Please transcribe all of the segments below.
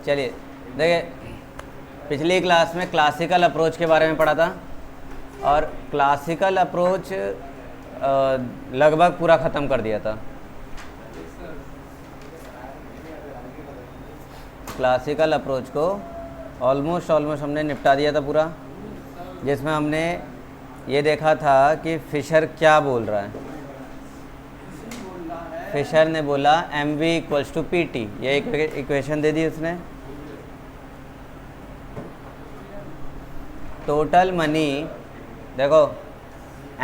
चलिए देखिए, पिछली क्लास में क्लासिकल अप्रोच के बारे में पढ़ा था और क्लासिकल अप्रोच लगभग पूरा ख़त्म कर दिया था। क्लासिकल अप्रोच को ऑलमोस्ट हमने निपटा दिया था पूरा, जिसमें हमने ये देखा था कि फिशर क्या बोल रहा है। फिशर ने बोला mv equals to P T, ये इक्वेशन दे दी उसने। टोटल मनी, देखो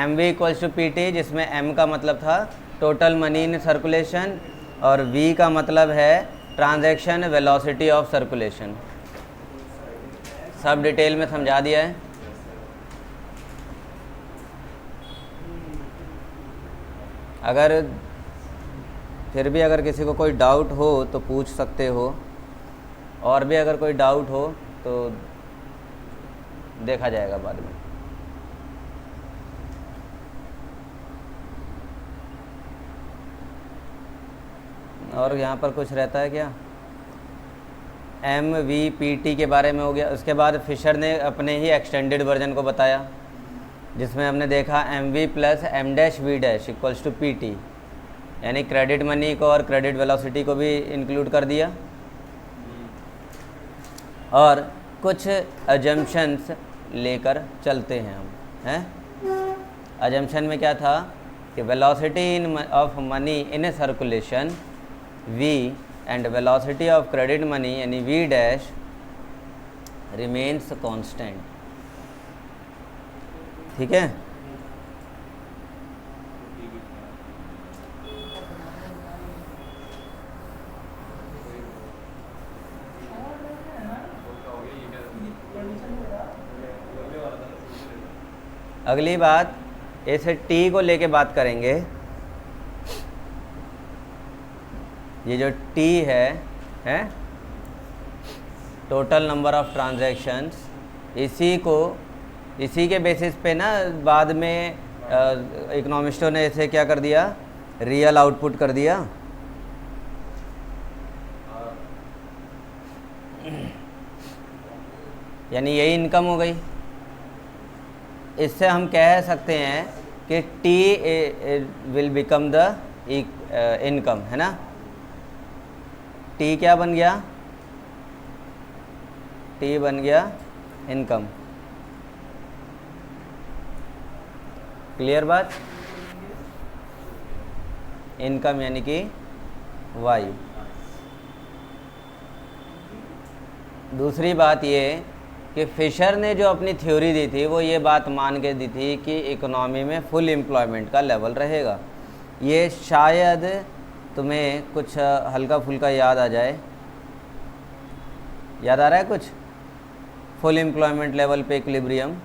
mv equals to P T, जिसमें m का मतलब था टोटल मनी इन सर्कुलेशन और v का मतलब है ट्रांजैक्शन वेलोसिटी ऑफ सर्कुलेशन। सब डिटेल में समझा दिया है। अगर फिर भी अगर किसी को कोई डाउट हो तो पूछ सकते हो, और भी अगर कोई डाउट हो तो देखा जाएगा बाद में। और यहाँ पर कुछ रहता है क्या? MVPT के बारे में हो गया। उसके बाद फिशर ने अपने ही एक्सटेंडेड वर्जन को बताया, जिसमें हमने देखा MV plus M-V' equals to PT, यानी क्रेडिट मनी को और क्रेडिट वेलोसिटी को भी इंक्लूड कर दिया। और कुछ अजम्पशंस लेकर चलते हैं हम, हैं? अजम्पशन में क्या था कि velocity in of money in A circulation V and velocity of credit money यानी V' रिमेन्स कांस्टेंट। ठीक है, अगली बात इसे टी को लेके बात करेंगे। ये जो टी है टोटल नंबर ऑफ ट्रांजैक्शंस, इसी के बेसिस पे ना बाद में इकोनॉमिस्टों ने इसे क्या कर दिया, रियल आउटपुट कर दिया। यानी यही इनकम हो गई। इससे हम कह सकते हैं कि T will become the income, है ना। T क्या बन गया? T बन गया इनकम। क्लियर बात? इनकम यानी कि Y। दूसरी बात ये कि फिशर ने जो अपनी थ्योरी दी थी वो ये बात मान के दी थी कि इकोनॉमी में फुल एम्प्लॉयमेंट का लेवल रहेगा। ये शायद तुम्हें कुछ हल्का फुल्का याद आ जाए। याद आ रहा है कुछ? फुल एम्प्लॉयमेंट लेवल पे इक्विलिब्रियम।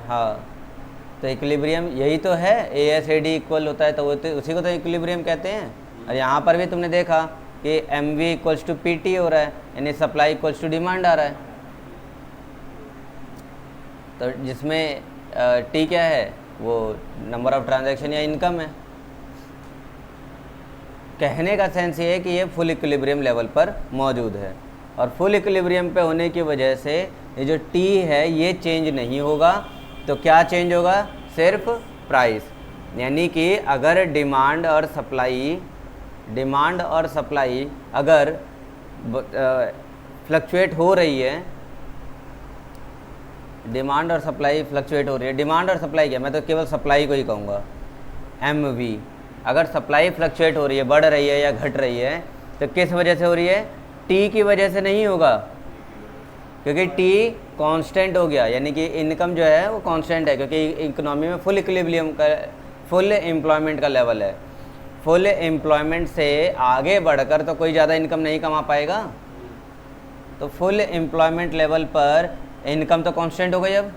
हाँ, तो इक्विलिब्रियम यही तो है, ASAD इक्वल होता है तो वो तो उसी को तो इक्विलिब्रियम कहते हैं। और यहाँ पर भी तुमने देखा कि MV इक्वल्स टू PT हो रहा है, यानी सप्लाई इक्वल्स टू डिमांड आ रहा है। तो जिसमें T क्या है, वो नंबर ऑफ ट्रांजैक्शन या इनकम है। कहने का सेंस ये है कि ये फुल इक्विलिब्रियम लेवल पर मौजूद है, और फुल इक्विलिब्रियम पे होने की वजह से ये जो T है ये चेंज नहीं होगा। तो क्या चेंज होगा? सिर्फ प्राइस। यानी कि अगर डिमांड और सप्लाई अगर फ्लक्चुएट हो रही है, डिमांड और सप्लाई फ्लक्चुएट हो रही है। डिमांड और सप्लाई क्या, मैं तो केवल सप्लाई को ही कहूँगा, MV। अगर सप्लाई फ्लक्चुएट हो रही है, बढ़ रही है या घट रही है, तो किस वजह से हो रही है? T की वजह से नहीं होगा, क्योंकि T कांस्टेंट हो गया। यानी कि इनकम जो है वो कांस्टेंट है, क्योंकि इकोनॉमी में फुल इक्विलिब्रियम का, फुल एम्प्लॉयमेंट का लेवल है। फुल एम्प्लॉयमेंट से आगे बढ़कर तो कोई ज़्यादा इनकम नहीं कमा पाएगा। तो फुल एम्प्लॉयमेंट लेवल पर इनकम तो कांस्टेंट हो गई। अब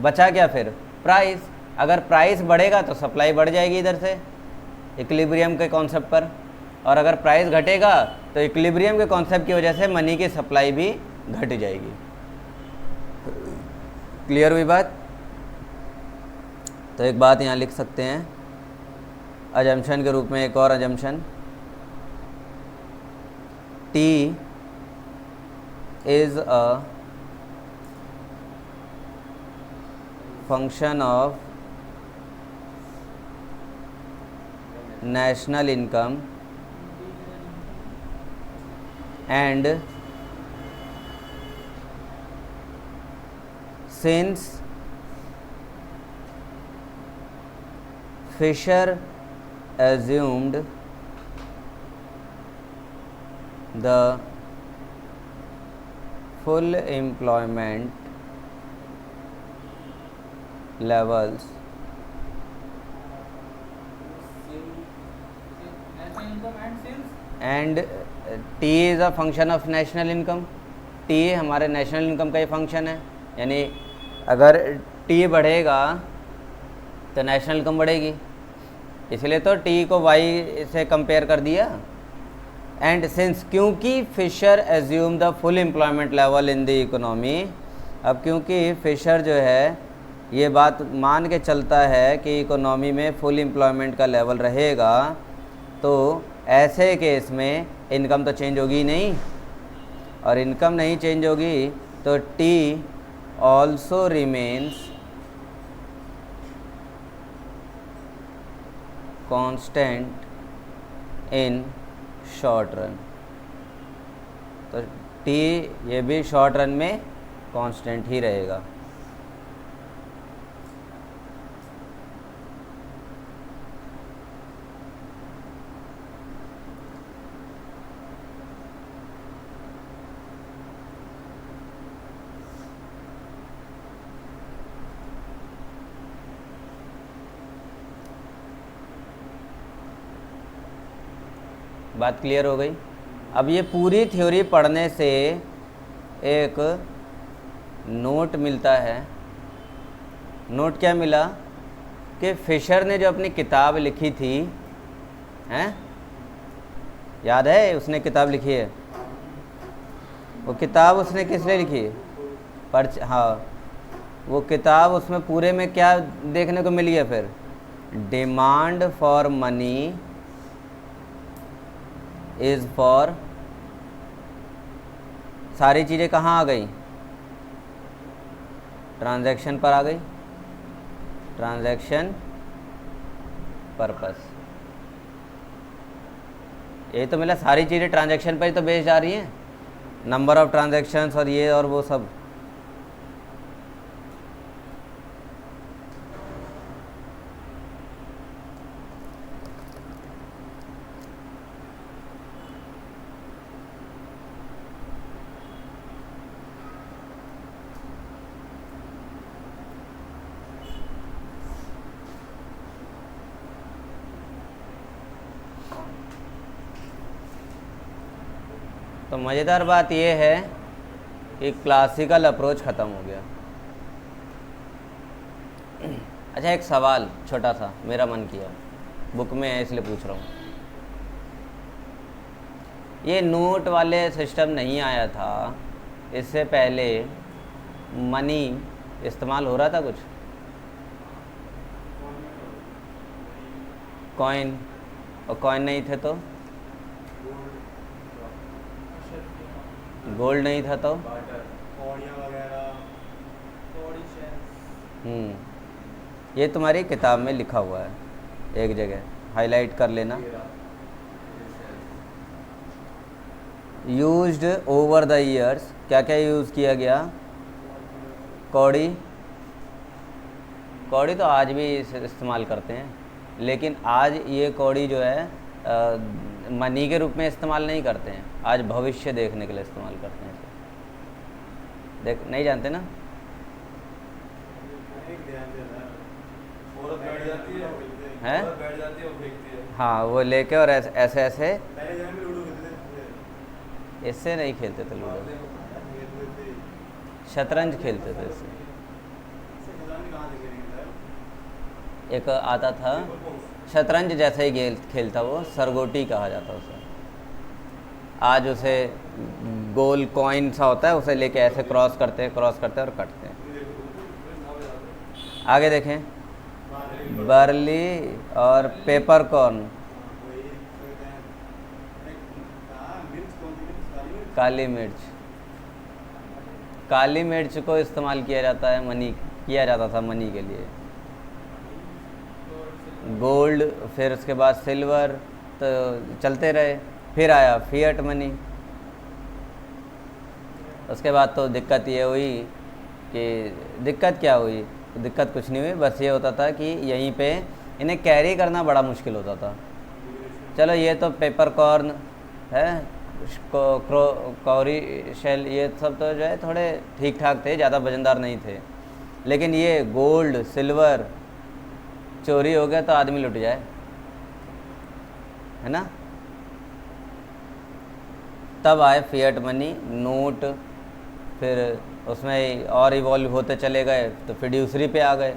बचा क्या फिर? प्राइस। अगर प्राइस बढ़ेगा तो सप्लाई बढ़ जाएगी इधर से इक्विलिब्रियम के कॉन्सेप्ट पर, और अगर प्राइस घटेगा तो इक्विलिब्रियम के कॉन्सेप्ट की वजह से मनी की सप्लाई भी घट जाएगी। क्लियर हुई बात? तो एक बात यहाँ लिख सकते हैं अजम्पशन के रूप में, एक और assumption T is a function of national income and since Fisher assumed the full employment levels and T is a function of national income. T हमारे नेशनल इनकम का ही फंक्शन है, यानी अगर T बढ़ेगा तो नेशनल इनकम बढ़ेगी, इसलिए तो T को Y से कंपेयर कर दिया। एंड सिंस, क्योंकि Fisher assume the full employment level in the economy, अब क्योंकि फिशर जो है ये बात मान के चलता है कि इकोनॉमी में फुल एम्प्लॉयमेंट का लेवल रहेगा, तो ऐसे केस में इनकम तो चेंज होगी नहीं, और इनकम नहीं चेंज होगी तो T also remains constant in short run. तो T ये भी शॉर्ट रन में कांस्टेंट ही रहेगा। बात क्लियर हो गई। अब ये पूरी थ्योरी पढ़ने से एक नोट मिलता है। नोट क्या मिला कि फिशर ने जो अपनी किताब लिखी थी, हैं, याद है उसने किताब लिखी है, वो किताब उसने किस लिए लिखी है? हाँ, वो किताब उसमें पूरे में क्या देखने को मिली है फिर? Demand for money is for, सारी चीज़ें कहाँ आ गई? ट्रांजैक्शन पर आ गई, ट्रांजैक्शन पर्पस। ये तो मिला, सारी चीज़ें ट्रांजैक्शन पर ही तो बेस्ड जा रही हैं, नंबर ऑफ ट्रांजैक्शंस और ये और वो सब। तो मज़ेदार बात यह है कि क्लासिकल अप्रोच ख़त्म हो गया। अच्छा, एक सवाल छोटा सा मेरा मन किया, बुक में है इसलिए पूछ रहा हूँ। ये नोट वाले सिस्टम नहीं आया था, इससे पहले मनी इस्तेमाल हो रहा था कुछ? कॉइन, और कॉइन नहीं थे तो? गोल्ड नहीं था तो? ये तुम्हारी किताब में लिखा हुआ है, एक जगह हाईलाइट कर लेना। यूज्ड ओवर द ईयर्स, क्या क्या यूज़ किया गया? कौड़ी, कौड़ी तो आज भी इस्तेमाल करते हैं, लेकिन आज ये कौड़ी जो है मनी के रूप में इस्तेमाल नहीं करते हैं, आज भविष्य देखने के लिए इस्तेमाल करते हैं इसे। देख, नहीं जानते ना? हैं? हाँ, वो लेके और ऐसे ऐसे इससे नहीं खेलते थे लूडो, शतरंज खेलते थे इससे। एक आता था शतरंज जैसा ही खेल खेलता, वो सरगोटी कहा जाता उसे। आज उसे गोल कॉइन सा होता है, उसे लेके ऐसे क्रॉस करते हैं और कटते हैं। आगे देखें, बर्ली और पेपर कॉर्न। काली मिर्च, काली मिर्च को इस्तेमाल किया जाता है मनी, किया जाता था मनी के लिए। गोल्ड, फिर उसके बाद सिल्वर, तो चलते रहे। फिर आया फिएट मनी। उसके बाद तो दिक्कत ये हुई कि दिक्कत क्या हुई, तो दिक्कत कुछ नहीं हुई, बस ये होता था कि यहीं पे इन्हें कैरी करना बड़ा मुश्किल होता था। चलो ये तो पेपर कॉर्न है, कौरी शेल, ये सब तो जो है थोड़े ठीक ठाक थे, ज़्यादा वजनदार नहीं थे। लेकिन ये गोल्ड सिल्वर चोरी हो गया तो आदमी लुट जाए, है ना। तब आए फिएट मनी, नोट, फिर उसमें और इवॉल्व होते चले गए तो फिड्यूसरी पे आ गए,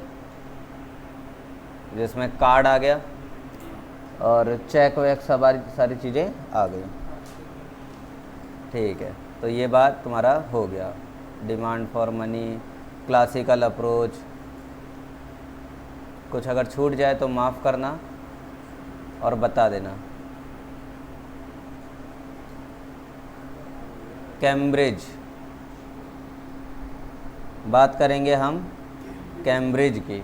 जिसमें कार्ड आ गया और चेक वेक सारी चीज़ें आ गई। ठीक है, तो ये बात तुम्हारा हो गया, demand for money, classical approach. कुछ अगर छूट जाए तो माफ़ करना और बता देना। कैम्ब्रिज, बात करेंगे हम कैम्ब्रिज की।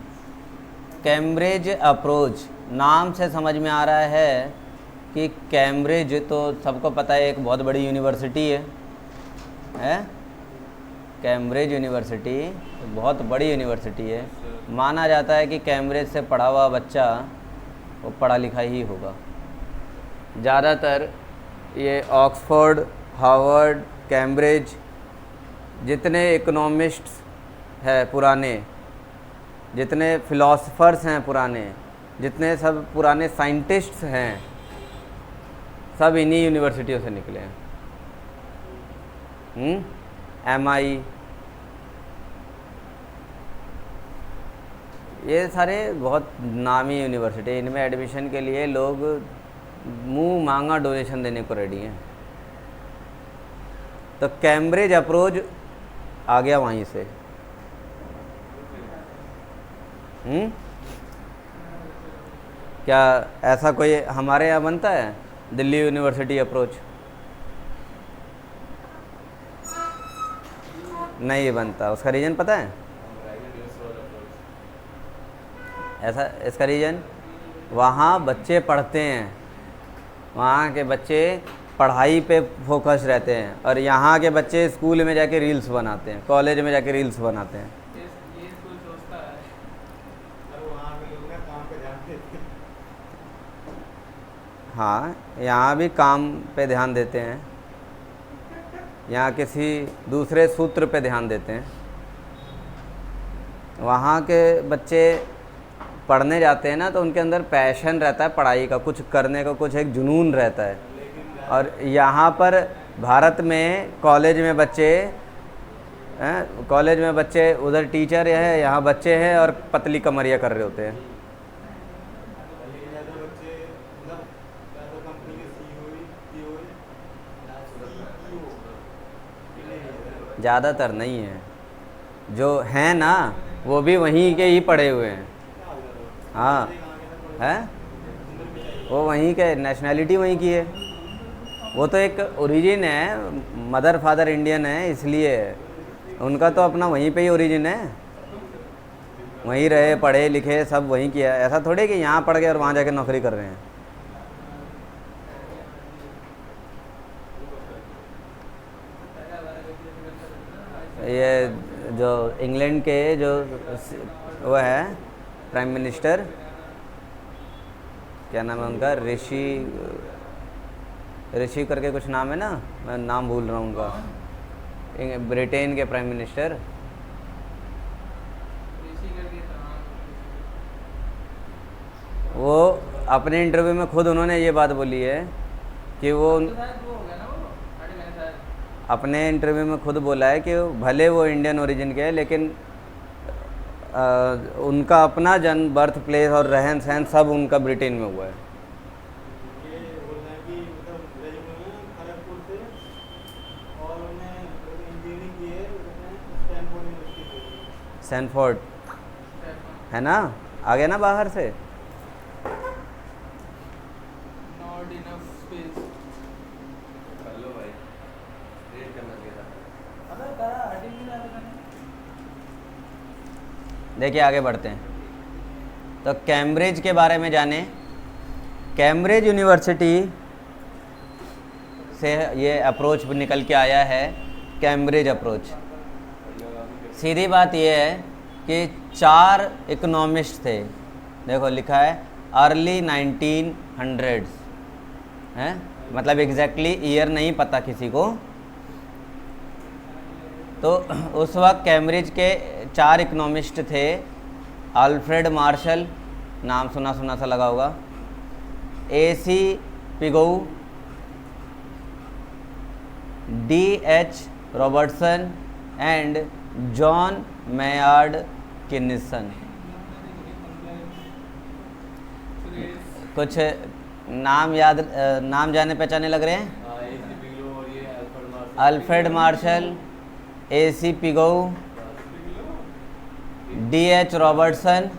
कैम्ब्रिज अप्रोच, नाम से समझ में आ रहा है कि कैम्ब्रिज तो सबको पता है एक बहुत बड़ी यूनिवर्सिटी है? कैम्ब्रिज यूनिवर्सिटी बहुत बड़ी यूनिवर्सिटी है। माना जाता है कि कैम्ब्रिज से पढ़ा हुआ बच्चा वो पढ़ा लिखा ही होगा। ज़्यादातर ये ऑक्सफोर्ड, हार्वर्ड, कैम्ब्रिज, जितने इकोनॉमिस्ट्स हैं पुराने, जितने फिलोसफर्स हैं पुराने, जितने सब पुराने साइंटिस्ट्स हैं, सब इन्हीं यूनिवर्सिटियों से निकले हैं। MI, ये सारे बहुत नामी यूनिवर्सिटी, इनमें एडमिशन के लिए लोग मुंह मांगा डोनेशन देने को रेडी हैं। तो कैम्ब्रिज अप्रोच आ गया वहीं से। क्या ऐसा कोई हमारे यहाँ बनता है दिल्ली यूनिवर्सिटी अप्रोच? नहीं बनता। उसका रीज़न पता है? ऐसा, इसका रीज़न, वहाँ बच्चे पढ़ते हैं, वहाँ के बच्चे पढ़ाई पे फोकस रहते हैं, और यहाँ के बच्चे स्कूल में जाके रील्स बनाते हैं, कॉलेज में जाके रील्स बनाते हैं। ये स्कूल सोचता है और वहाँ के लोग ना काम पे ध्यान देते हैं। हाँ, यहाँ भी काम पे ध्यान देते हैं, यहाँ किसी दूसरे सूत्र पे ध्यान देते हैं। वहाँ के बच्चे पढ़ने जाते हैं ना, तो उनके अंदर पैशन रहता है पढ़ाई का, कुछ करने का, कुछ एक जुनून रहता है। और यहाँ पर भारत में कॉलेज में बच्चे उधर टीचर है, यहाँ बच्चे हैं और पतली कमरिया कर रहे होते हैं। ज़्यादातर नहीं है, जो हैं ना वो भी वहीं के ही पढ़े हुए हैं। हाँ है, वो वहीं के, नेशनैलिटी वहीं की है। वो तो एक ओरिजिन है, मदर फादर इंडियन है, इसलिए उनका तो अपना वहीं पे ही ओरिजिन है, वहीं रहे, पढ़े लिखे सब वहीं किया। ऐसा थोड़े कि यहाँ पढ़ गए और वहाँ जाके नौकरी कर रहे हैं। ये जो इंग्लैंड के जो वो है प्राइम मिनिस्टर, क्या नाम है उनका, ऋषि करके कुछ नाम है ना, मैं नाम भूल रहा हूँ उनका, ब्रिटेन के प्राइम मिनिस्टर। वो अपने इंटरव्यू में खुद उन्होंने ये बात बोली है कि वो अपने इंटरव्यू में खुद बोला है कि भले वो इंडियन ओरिजिन के हैं, लेकिन उनका अपना जन्म, बर्थ प्लेस और रहन सहन सब उनका ब्रिटेन में हुआ है। स्टैनफोर्ड है ना, आ गया ना बाहर से। देखिए आगे बढ़ते हैं। तो कैम्ब्रिज के बारे में जाने। कैम्ब्रिज यूनिवर्सिटी से ये अप्रोच निकल के आया है, कैम्ब्रिज अप्रोच। सीधी बात ये है कि 4 इकोनॉमिस्ट थे, देखो लिखा है अर्ली 1900s है, मतलब एग्जैक्टली ईयर नहीं पता किसी को। तो उस वक्त कैम्ब्रिज के 4 इकोनॉमिस्ट थे। अल्फ्रेड मार्शल, नाम सुना सुना सा लगा होगा, AC Pigou, D.H. Robertson and John Maynard Kinnison. कुछ नाम याद, नाम जाने पहचाने लग रहे हैं। Alfred Marshall, AC Pigou, D.H. Robertson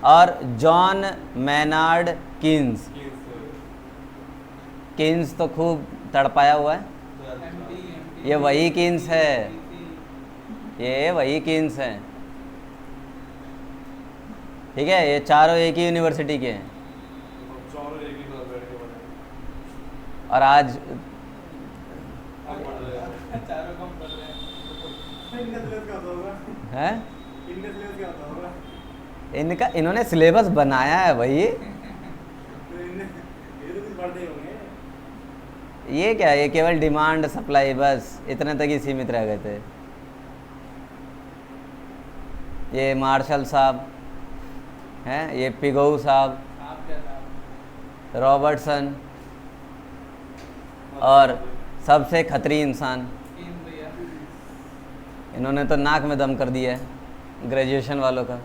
और जॉन मेनार्ड कीन्स। कीन्स तो खूब तड़पाया हुआ है, ये वही कीन्स है, ये वही कीन्स है, ठीक है। ये चारों एक ही यूनिवर्सिटी के हैं। और आज है इनका, इन्होंने सिलेबस बनाया है भाई। ये क्या, ये केवल डिमांड सप्लाई बस इतने तक ही सीमित रह गए थे। ये मार्शल साहब हैं, ये पिगोउ साहब, रॉबर्टसन और सबसे खतरी इंसान, इन्होंने तो नाक में दम कर दिया है ग्रेजुएशन वालों का।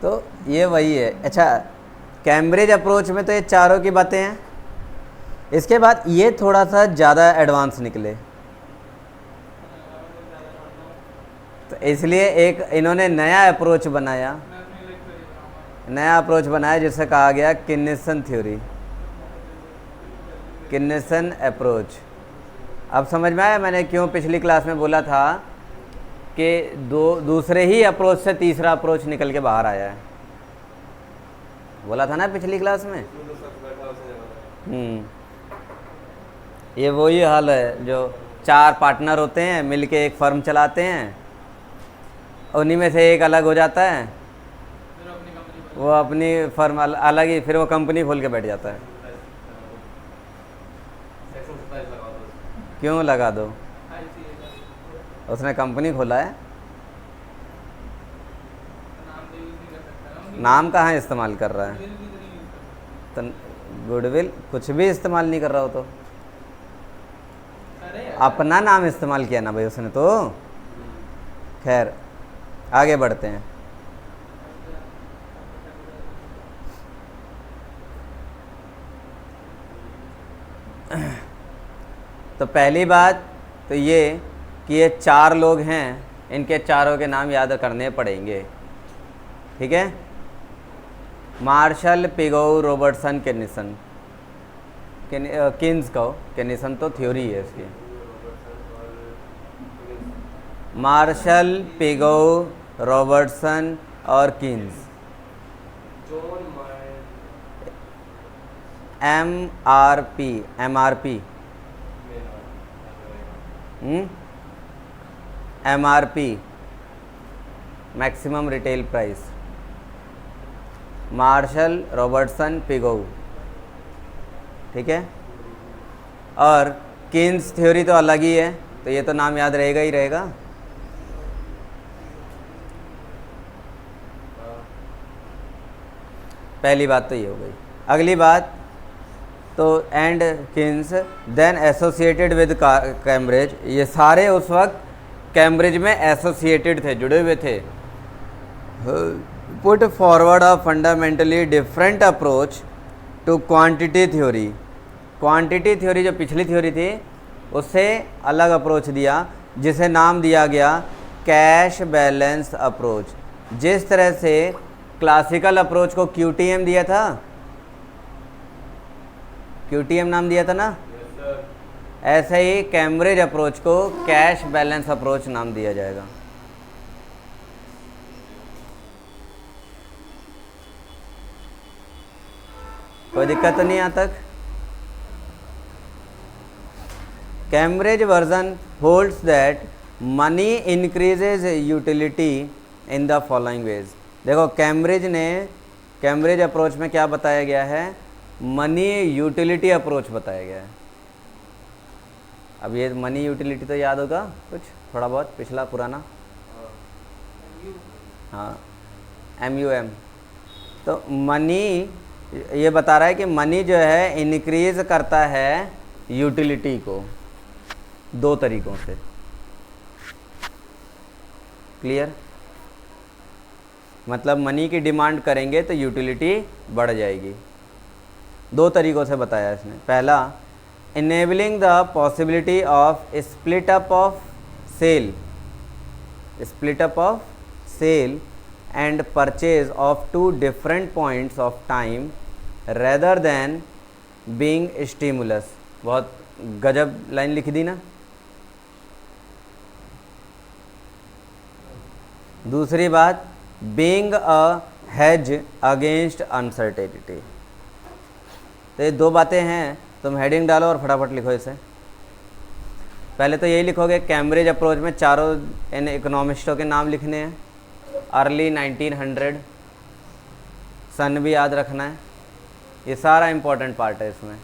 तो ये वही है। अच्छा, कैम्ब्रिज अप्रोच में तो ये चारों की बातें हैं। इसके बाद ये थोड़ा सा ज़्यादा एडवांस निकले, तो इसलिए एक इन्होंने नया अप्रोच बनाया, नया अप्रोच बनाया जिसे कहा गया किन्निसन थ्योरी, किन्निसन अप्रोच। अब समझ में आया मैंने क्यों पिछली क्लास में बोला था कि दूसरे ही अप्रोच से तीसरा अप्रोच निकल के बाहर आया है, बोला था ना पिछली क्लास में। ये वही हाल है जो 4 पार्टनर होते हैं, मिलके एक फर्म चलाते हैं, उन्हीं में से एक अलग हो जाता है, वो अपनी फर्म अलग ही, फिर वो कंपनी खोल के बैठ जाता है। क्यों लगा दो, उसने कंपनी खोला है, नाम कहाँ इस्तेमाल कर रहा है, तो गुडविल कुछ भी इस्तेमाल नहीं कर रहा हो, तो अपना नाम इस्तेमाल किया ना भाई उसने तो। खैर आगे बढ़ते हैं। तो पहली बात तो ये कि ये 4 लोग हैं, इनके चारों के नाम याद करने पड़ेंगे, ठीक है। Marshall, Pigou, Robertson, Kinnison, Keynes कहो, किन्निसन तो थ्योरी है इसकी। मार्शल, पिगोउ, रॉबर्टसन और Keynes. MRP maximum retail price. Marshall, Robertson, Pigou, ठीक है। और किन्स थ्योरी तो अलग ही है, तो ये तो नाम याद रहेगा ही रहेगा। पहली बात तो ये हो गई। अगली बात तो and Keynes then associated with Cambridge, ये सारे उस वक्त कैम्ब्रिज में एसोसिएटेड थे, जुड़े हुए थे। Put forward a fundamentally different approach to quantity theory. Quantity theory जो पिछली थ्योरी थी उससे अलग अप्रोच दिया, जिसे नाम दिया गया कैश बैलेंस अप्रोच। जिस तरह से क्लासिकल अप्रोच को QTM दिया था, QTM नाम दिया था ना, ऐसे ही कैम्ब्रिज अप्रोच को कैश बैलेंस अप्रोच नाम दिया जाएगा। कोई दिक्कत तो नहीं यहाँ तक? Cambridge version holds that money increases utility in the following veg. देखो कैम्ब्रिज अप्रोच में क्या बताया गया है? मनी यूटिलिटी अप्रोच बताया गया है। अब ये मनी यूटिलिटी तो याद होगा कुछ थोड़ा बहुत, पिछला पुराना। हाँ, MUM। तो मनी ये बता रहा है कि मनी जो है इंक्रीज करता है यूटिलिटी को दो तरीकों से। क्लियर? मतलब मनी की डिमांड करेंगे तो यूटिलिटी बढ़ जाएगी। दो तरीकों से बताया इसने। पहला, enabling the possibility of split up of sale and purchase of two different points of time rather than being stimulus. बहुत गजब लाइन लिख दी ना। दूसरी बात, being a hedge against uncertainty. तो ये दो बातें हैं, तुम हेडिंग डालो और फटाफट लिखो इसे। पहले तो यही लिखोगे, कैम्ब्रिज अप्रोच में चारों इन इकोनॉमिस्टों के नाम लिखने हैं। अर्ली 1900, सन भी याद रखना है। ये सारा इम्पोर्टेंट पार्ट है इसमें।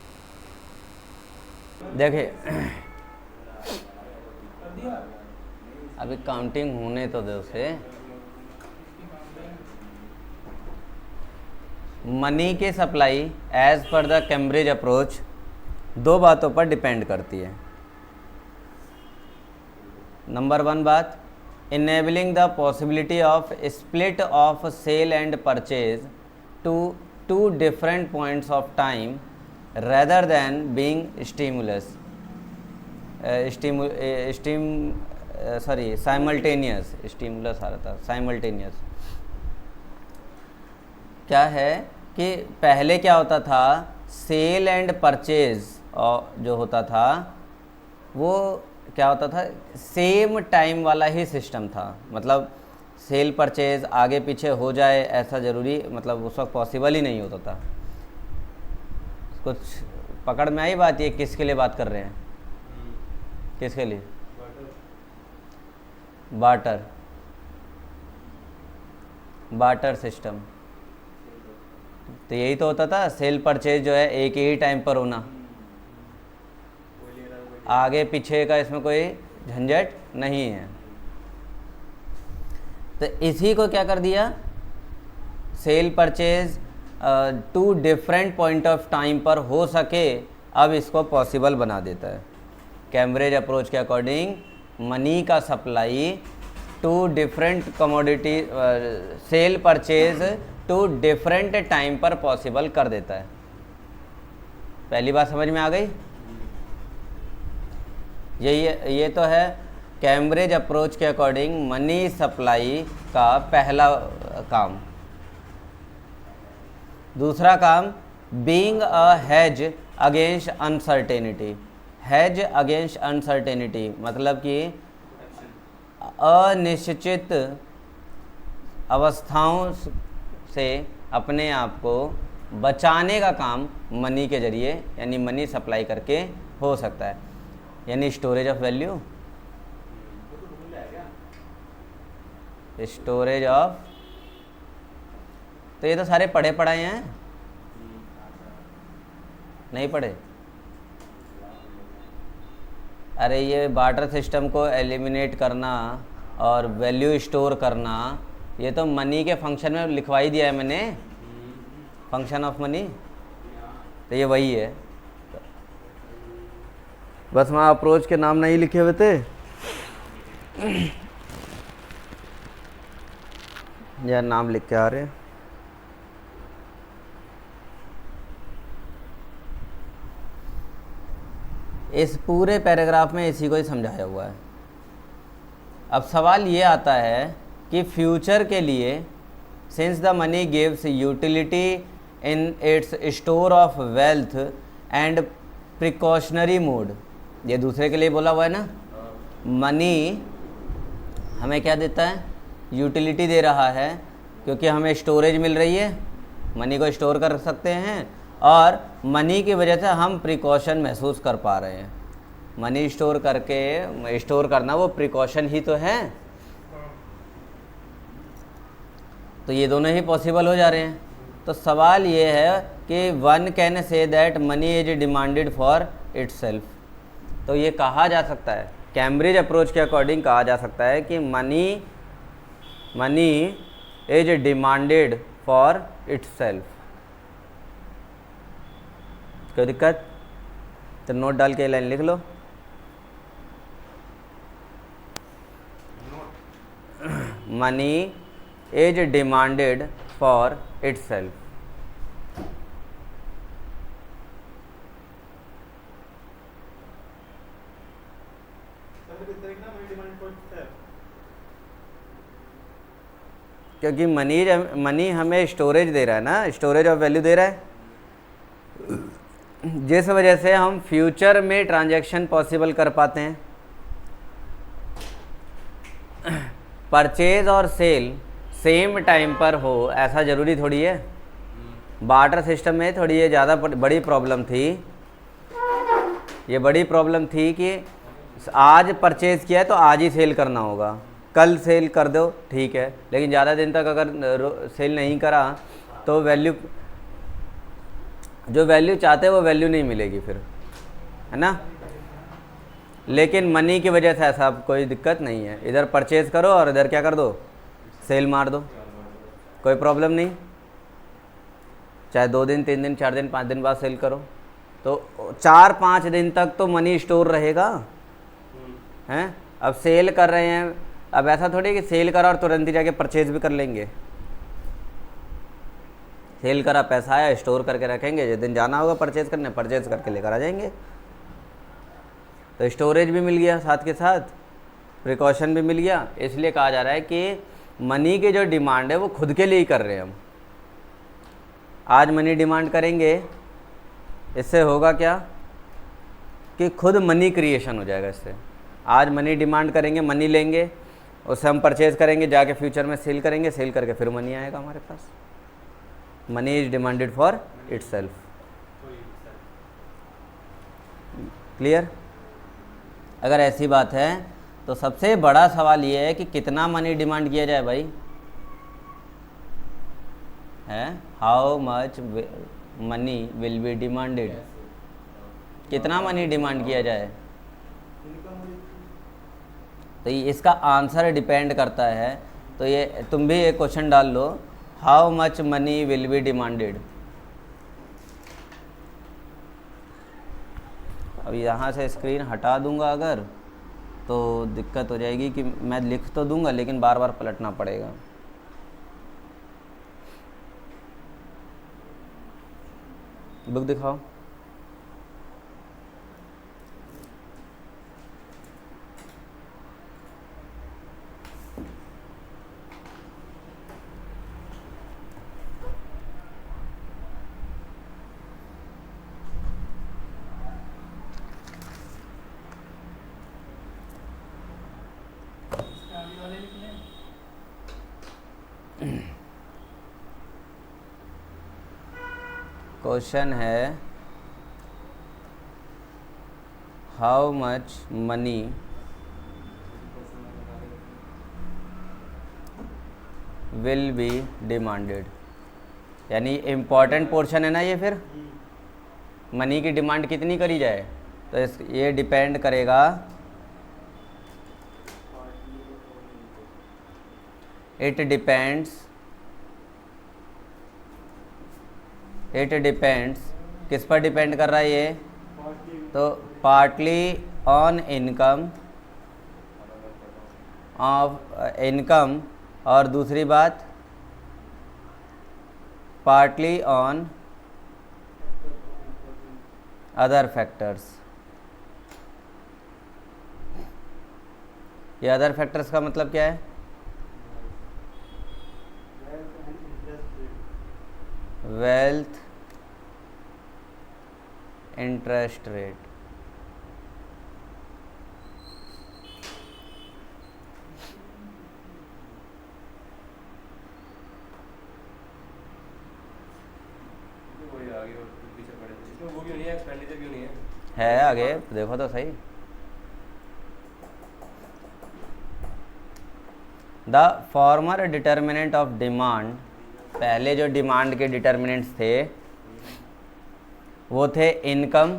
देखिए अभी काउंटिंग होने तो दो उसे। मनी की supply as per the Cambridge approach दो बातों पर डिपेंड करती है। नंबर 1 बात, enabling the possibility of split of sale and purchase to two different points of time rather than being stimulus simultaneous. Stimulus आ रहा था, साइमल्टेनियस। क्या है कि पहले क्या होता था, सेल एंड परचेज जो होता था वो क्या होता था, सेम टाइम वाला ही सिस्टम था। मतलब सेल परचेज आगे पीछे हो जाए ऐसा ज़रूरी, मतलब उस वक्त पॉसिबल ही नहीं होता था। कुछ पकड़ में आई बात? ये किसके लिए बात कर रहे हैं? किसके लिए? Barter system. तो यही तो होता था, सेल परचेज जो है एक ही टाइम पर होना, आगे पीछे का इसमें कोई झंझट नहीं है। तो इसी को क्या कर दिया, sale purchase two different point of time पर हो सके, अब इसको पॉसिबल बना देता है। कैम्ब्रिज अप्रोच के अकॉर्डिंग मनी का supply to different commodity sale purchase two different time पर पॉसिबल कर देता है। पहली बात समझ में आ गई? ये तो है कैम्ब्रिज अप्रोच के अकॉर्डिंग मनी सप्लाई का पहला काम। दूसरा काम, being a hedge against uncertainty. Hedge against uncertainty मतलब कि अनिश्चित अवस्थाओं से अपने आप को बचाने का काम मनी के जरिए, यानी मनी सप्लाई करके हो सकता है। यानी storage of value, storage of, तो ये तो सारे पढ़े पढ़ाए हैं, नहीं पढ़े? अरे ये बार्टर सिस्टम को एलिमिनेट करना और वैल्यू स्टोर करना, ये तो मनी के फंक्शन में लिखवा ही दिया है मैंने, फंक्शन ऑफ मनी। तो ये वही है, बस वहाँ अप्रोच के नाम नहीं लिखे हुए थे। यार नाम लिख के आ रहे हैं। इस पूरे पैराग्राफ में इसी को ही समझाया हुआ है। अब सवाल ये आता है कि फ्यूचर के लिए, since the money gives utility in its store of wealth and precautionary mode, ये दूसरे के लिए बोला हुआ है ना। मनी हमें क्या देता है, यूटिलिटी दे रहा है, क्योंकि हमें स्टोरेज मिल रही है, मनी को स्टोर कर सकते हैं, और मनी की वजह से हम प्रिकॉशन महसूस कर पा रहे हैं। मनी स्टोर करके, स्टोर करना वो प्रिकॉशन ही तो है। तो ये दोनों ही पॉसिबल हो जा रहे हैं। तो सवाल ये है कि one can say that money is demanded for itself. तो ये कहा जा सकता है, कैम्ब्रिज अप्रोच के अकॉर्डिंग कहा जा सकता है कि money is demanded for itself. कोई दिक्कत? तो नोट डाल के लाइन लिख लो। Money is demanded for itself. क्योंकि मनी हमें स्टोरेज दे रहा है ना, स्टोरेज ऑफ वैल्यू दे रहा है, जिस वजह से हम फ्यूचर में ट्रांजैक्शन पॉसिबल कर पाते हैं। परचेज और सेल सेम टाइम पर हो ऐसा ज़रूरी थोड़ी है। बार्टर सिस्टम में थोड़ी ये ज़्यादा बड़ी प्रॉब्लम थी। ये बड़ी प्रॉब्लम थी कि आज परचेज़ किया है तो आज ही सेल करना होगा, कल सेल कर दो ठीक है, लेकिन ज़्यादा दिन तक अगर सेल नहीं करा तो वैल्यू, जो वैल्यू चाहते हैं वो वैल्यू नहीं मिलेगी फिर, है ना। लेकिन मनी की वजह से ऐसा कोई दिक्कत नहीं है, इधर परचेज़ करो और इधर क्या कर दो, सेल मार दो, कोई प्रॉब्लम नहीं। चाहे 2 दिन 3 दिन 4 दिन 5 दिन बाद सेल करो, तो 4-5 दिन तक तो मनी स्टोर रहेगा, हैं। अब सेल कर रहे हैं, अब ऐसा थोड़ी कि सेल करा और तुरंत ही जाके परचेज भी कर लेंगे। सेल करा, पैसा आया, स्टोर करके रखेंगे, जिस दिन जाना होगा परचेज करने, परचेज करके लेकर आ जाएंगे। तो स्टोरेज भी मिल गया, साथ के साथ प्रिकॉशन भी मिल गया। इसलिए कहा जा रहा है कि मनी की जो डिमांड है वो खुद के लिए ही कर रहे हैं हम। आज मनी डिमांड करेंगे, इससे होगा क्या कि खुद मनी क्रिएशन हो जाएगा इससे। आज मनी डिमांड करेंगे, मनी लेंगे, उससे हम परचेज करेंगे, जाके फ्यूचर में सेल करेंगे, सेल करके फिर मनी आएगा हमारे पास। Money is demanded for itself. Clear? अगर ऐसी बात है तो सबसे बड़ा सवाल ये है कि कितना मनी डिमांड किया जाए भाई, है how much money will be demanded, कितना मनी डिमांड किया जाए। तो ये इसका आंसर डिपेंड करता है। तो ये तुम भी एक क्वेश्चन डाल लो, how much money will be demanded. अब यहाँ से स्क्रीन हटा दूंगा अगर, तो दिक्कत हो जाएगी कि मैं लिख तो दूंगा लेकिन बार बार पलटना पड़ेगा। बुक दिखाओ। क्वेश्चन है how much money will be demanded, यानी इम्पॉर्टेंट पोर्शन है ना ये। फिर मनी की डिमांड कितनी करी जाए, तो ये डिपेंड करेगा, इट डिपेंड्स किस पर डिपेंड कर रहा है ये, तो पार्टली ऑन इनकम और दूसरी बात पार्टली ऑन अदर फैक्टर्स। ये अदर फैक्टर्स का मतलब क्या है, वेल्थ, इंटरेस्ट रेट। इसमें वो क्यों नहीं है, एक्सपेंडिचर क्यों नहीं है आगे देखो तो सही। The former determinant of demand, पहले जो डिमांड के डिटर्मिनेंट्स थे वो थे income,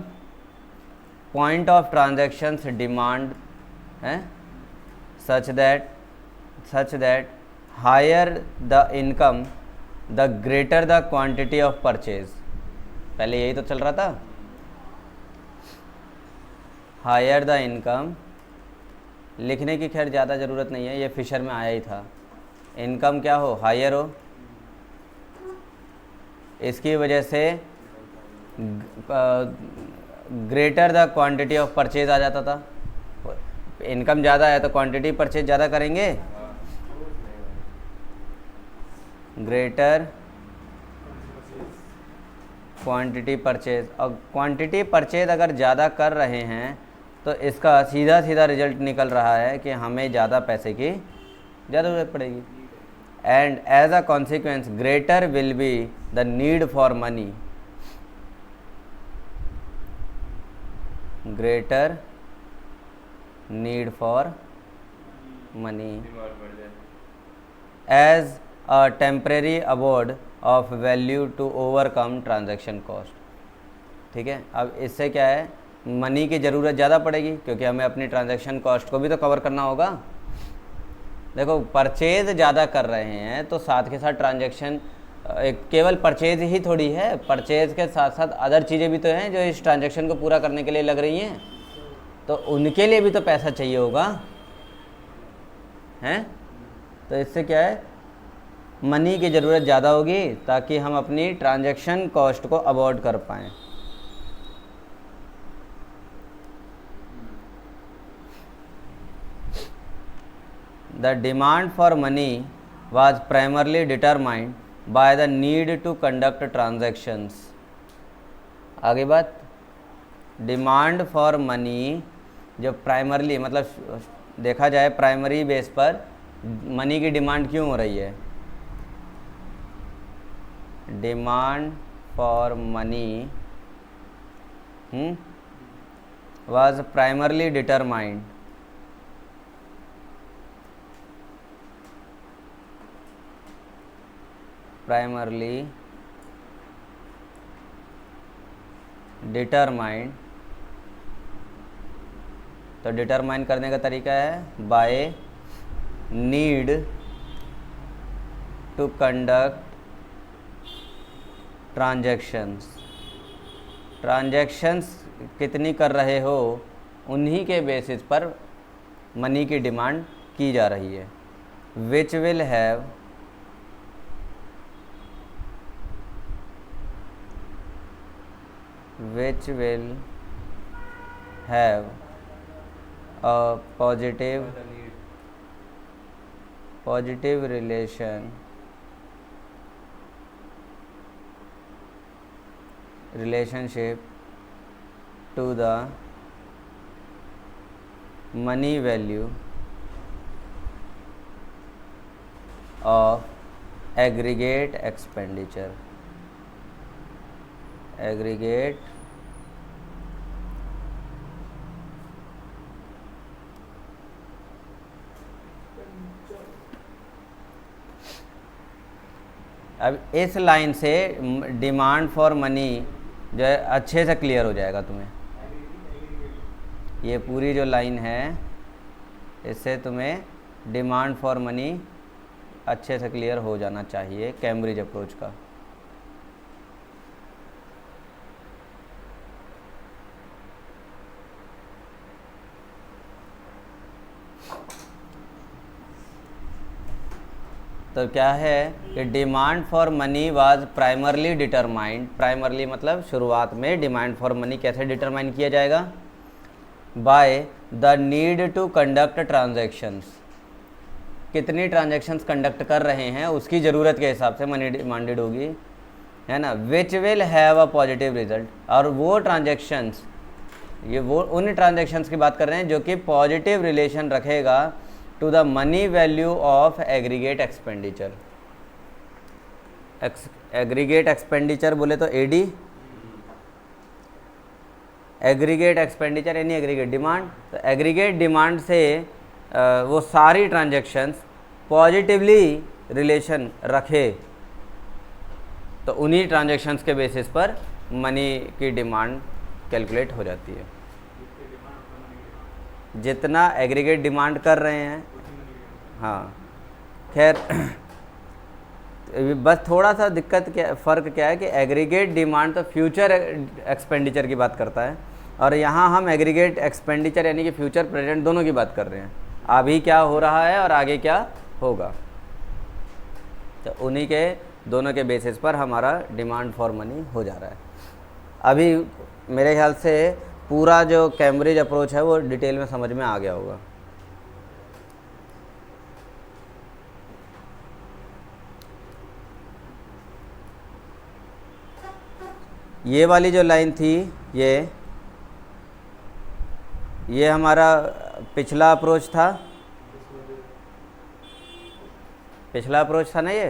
point of transactions demand है, such that higher the income the greater the quantity of purchase. पहले यही तो चल रहा था, हायर द इनकम, लिखने की खैर ज़्यादा ज़रूरत नहीं है, ये फिशर में आया ही था। इनकम क्या हो, हायर हो, इसकी वजह से greater the quantity of purchase आ जाता था। इनकम ज़्यादा है तो क्वांटिटी परचेज ज़्यादा करेंगे, ग्रेटर क्वांटिटी परचेज। और क्वांटिटी परचेज अगर ज़्यादा कर रहे हैं तो इसका सीधा सीधा रिजल्ट निकल रहा है कि हमें ज़्यादा पैसे की ज़्यादा ज़रूरत पड़ेगी। And as a consequence greater will be the need for money, greater need for money as a temporary award of value to overcome transaction cost. ठीक है, अब इससे क्या है, मनी की ज़रूरत ज़्यादा पड़ेगी क्योंकि हमें अपनी ट्रांजैक्शन कॉस्ट को भी तो कवर करना होगा। देखो परचेज ज़्यादा कर रहे हैं तो साथ के साथ ट्रांजैक्शन, केवल परचेज ही थोड़ी है, परचेज के साथ साथ अदर चीज़ें भी तो हैं जो इस ट्रांजैक्शन को पूरा करने के लिए लग रही हैं, तो उनके लिए भी तो पैसा चाहिए होगा, हैं। तो इससे क्या है, मनी की ज़रूरत ज़्यादा होगी ताकि हम अपनी ट्रांजैक्शन कॉस्ट को अवॉइड कर पाएँ। The demand for money was primarily determined by the need to conduct transactions। आगे बात, डिमांड फॉर मनी जो प्राइमरली मतलब देखा जाए प्राइमरी बेस पर मनी की डिमांड क्यों हो रही है, demand for money was primarily determined तो डिटरमाइन करने का तरीका है by need to conduct transactions कितनी कर रहे हो उन्हीं के बेसिस पर मनी की डिमांड की जा रही है। Which will have a positive relationship to the money value of aggregate expenditure। अब इस लाइन से डिमांड फॉर मनी जो है अच्छे से क्लियर हो जाएगा तुम्हें। ये पूरी जो लाइन है इससे तुम्हें डिमांड फॉर मनी अच्छे से क्लियर हो जाना चाहिए कैम्ब्रिज अप्रोच का। तो क्या है कि demand for money was primarily determined, primarily मतलब शुरुआत में डिमांड फॉर मनी कैसे डिटरमाइन किया जाएगा, by the need to conduct transactions. कितनी ट्रांजैक्शंस कंडक्ट कर रहे हैं उसकी ज़रूरत के हिसाब से मनी डिमांडेड होगी, है ना। Which will have a positive result, और वो ट्रांजैक्शंस, ये वो उन ट्रांजैक्शंस की बात कर रहे हैं जो कि पॉजिटिव रिलेशन रखेगा to the money value of aggregate expenditure. Aggregate expenditure बोले तो एडी, एग्रीगेट एक्सपेंडिचर यानी एग्रीगेट डिमांड। तो एग्रीगेट डिमांड से वो सारी ट्रांजैक्शंस पॉजिटिवली रिलेशन रखे तो उन्हीं ट्रांजैक्शंस के बेसिस पर मनी की डिमांड कैलकुलेट हो जाती है। जितना एग्रीगेट डिमांड कर रहे हैं, हाँ खैर बस थोड़ा सा दिक्कत क्या, फ़र्क क्या है कि एग्रीगेट डिमांड तो फ्यूचर एक्सपेंडिचर की बात करता है और यहाँ हम एग्रीगेट एक्सपेंडिचर यानी कि फ्यूचर प्रेजेंट दोनों की बात कर रहे हैं। अभी क्या हो रहा है और आगे क्या होगा, तो उन्हीं के दोनों के बेसिस पर हमारा डिमांड फॉर मनी हो जा रहा है। अभी मेरे ख्याल से पूरा जो कैम्ब्रिज अप्रोच है वो डिटेल में समझ में आ गया होगा। ये वाली जो लाइन थी ये हमारा पिछला अप्रोच था, पिछला अप्रोच था ना ये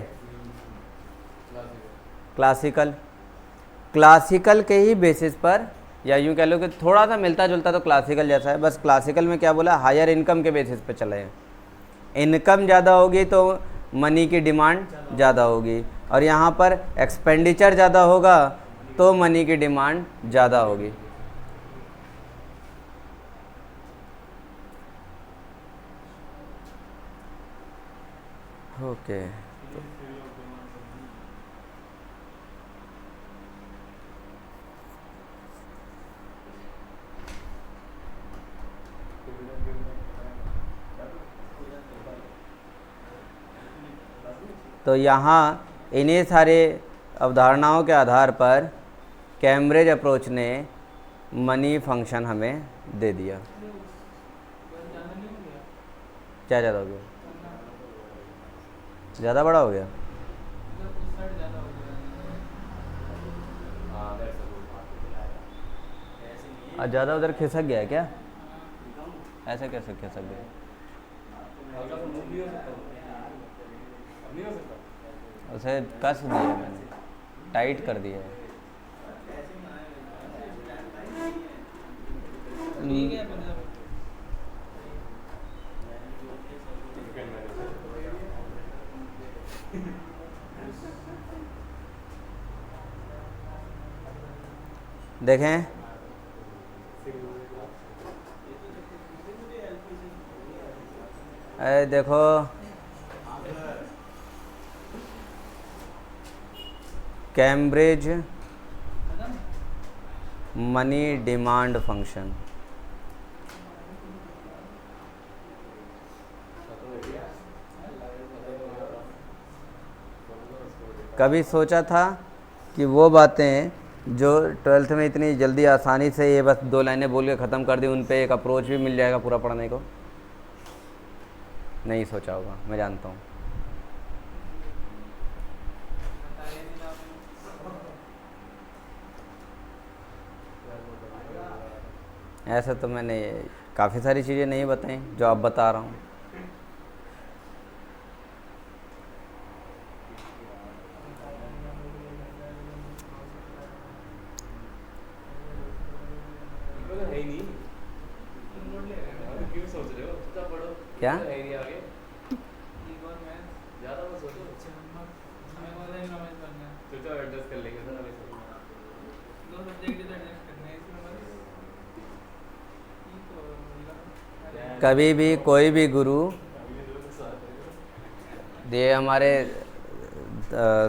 क्लासिकल के ही बेसिस पर, या यूँ कह लो कि थोड़ा सा मिलता जुलता तो क्लासिकल जैसा है। बस क्लासिकल में क्या बोला, हायर इनकम के बेसिस पे चले हैं। इनकम ज़्यादा होगी तो मनी की डिमांड ज़्यादा होगी, और यहाँ पर एक्सपेंडिचर ज़्यादा होगा तो मनी की डिमांड ज़्यादा होगी। ओके तो यहाँ इन्हीं सारे अवधारणाओं के आधार पर कैम्ब्रिज अप्रोच ने मनी फंक्शन हमें दे दिया। क्या ज़्यादा हो गया, ज़्यादा बड़ा हो गया? ज़्यादा उधर खिसक गया है क्या? ऐसे कैसे खिसक गया? उसे कस दिया मैंने, टाइट कर दिया है। देखें अरे देखो कैम्ब्रिज मनी डिमांड फंक्शन, कभी सोचा था कि वो बातें जो 12th में इतनी जल्दी आसानी से ये बस 2 लाइनें बोल के ख़त्म कर दी, उन पे एक अप्रोच भी मिल जाएगा पूरा पढ़ने को? नहीं सोचा होगा, मैं जानता हूँ। ऐसा तो मैंने काफ़ी सारी चीज़ें नहीं बताई जो आप बता रहा हूँ। क्या कभी भी कोई भी गुरु, ये हमारे